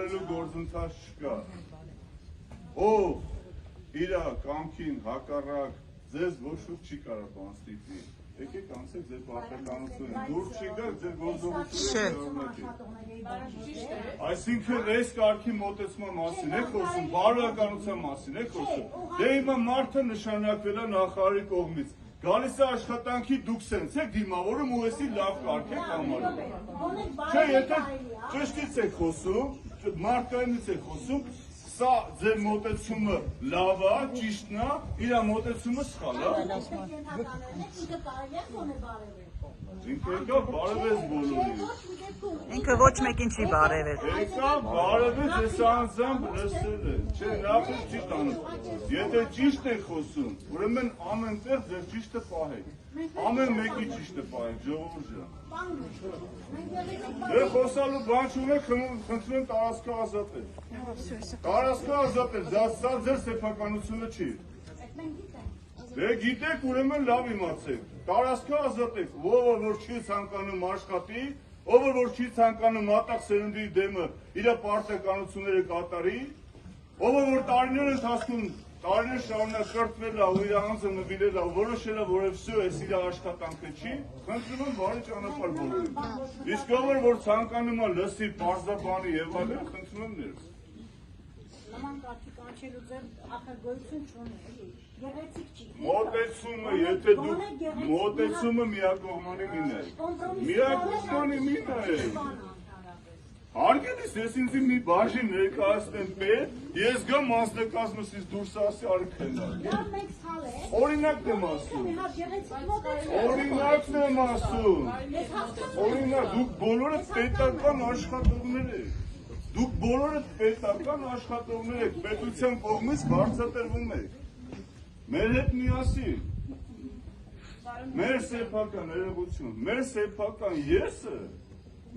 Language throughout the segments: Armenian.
անելու գործընթաց չկա։ Ով իր կամքին հակառակ ձեզ ոչ ոք չի կարող բան ստիպի։ Եկեք անցեք ձեր պարտականությունը, դուրս չի գալ ձեր գործողությունները։ Այսինքն այս կարգի մոտեցման մասին եք խոսում, բարոյականության մասին եք խոսում։ Դե հիմա մարդը նշանակվել է նախարարի կողմից։ Գալիս է աշխատանքի դուք սենց եք դիմավորում ու էսի լավ կարգ եք համարում։ Չէ, եթե ճշտից եք խոսում, մարդկայնից եք խոսում, սա ձեր մոտեցումը լավ է, ճիշտն է, իր մոտեցումը սխալ է։ Ինքը եկա բարևեց բոլորին։ Ինքը ոչ մեկին չի բարևեց։ Եկա բարևեց ես անձամբ լսել է։ Չէ, նախ չի տանում։ Եթե ճիշտ եք խոսում, ուրեմն ամենտեղ ձեր ճիշտը պահեք։ Ամեն մեկի ճիշտը պահեք, ժողովուրդ ջան։ Դե խոսալու բան չունեք, խնդրում տարածքը ազատել։ Տարածքը ազատել, դա ձեր սեփականությունը չի։ Դե գիտեք, ուրեմն լավ իմացեք, տարածքը ազատեք, ով որ չի ցանկանում աշխատի, ով որ չի ցանկանում մատաղ սերնդի դեմը իր պարտականությունները կատարի, ով որ տարիներ ընթացքում տարիներ շարունակ կրթվել է ու իր անձը նվիրել է, որոշել է, որ վсё էս իր աշխատանքը չի, խնդրում եմ բարի ճանապարհ բոլորին։ Իսկ ով որ ցանկանում է լսի պարզաբանի եւ այլն, խնդրում եմ ներս։ Նման կարգի կանչելու ձեր ախրգոյություն չունի, գեղեցիկ չի։ Մոտեցումը, եթե դուք մոտեցումը միակողմանի մի նայեք։ Միակողմանի մի նայեք։ Հարգելիս, ես ինձ մի բաժին ներկայացնեմ պետ, ես գամ անձնակազմս ինձ դուրս ասի արքենալ։ Օրինակն եմ ասում։ Օրինակն եմ ասում։ Օրինակ, դուք բոլորը պետական աշխատողներ եք։ Դուք բոլորը պետական աշխատողներ եք, պետության կողմից վարձատրվում եք։ Մեր հետ միասին։ Մեր սեփական ներողություն, մեր սեփական եսը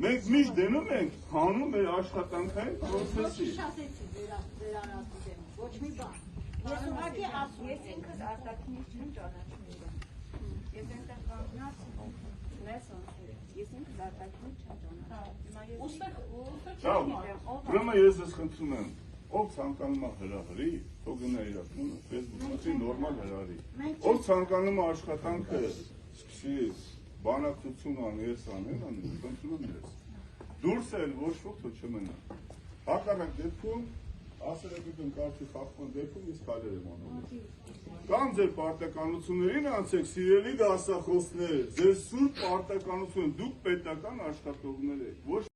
մենք միշտ դնում ենք հանում մեր աշխատանքային պրոցեսի։ Ոչ մի բան։ Ես ուղղակի ասում Ես ինքս արտաքինից չեմ ճանաչում։ Ես այնտեղ կանգնած մեզ անցել։ Ես ինքս արտաքինից չեմ ճանաչում։ Ուրեմն ես ես խնդրում եմ, ով ցանկանում է հրահրի, թող գնա իր ակունը, Facebook-ի նորմալ հրահրի։ Ով ցանկանում է աշխատանքը սկսի բանակցություն անի, ես անեն, խնդրում եմ ես։ Դուրս էլ ոչ ոք թող չմնա։ Հակառակ դեպքում ասելակետում կարծի խախտման դեպքում ես քայլեր եմ անում։ Կամ ձեր պարտականություններին անցեք, սիրելի դասախոսներ, ձեր սուրբ պարտականությունը, դուք պետական աշխատողներ եք, ոչ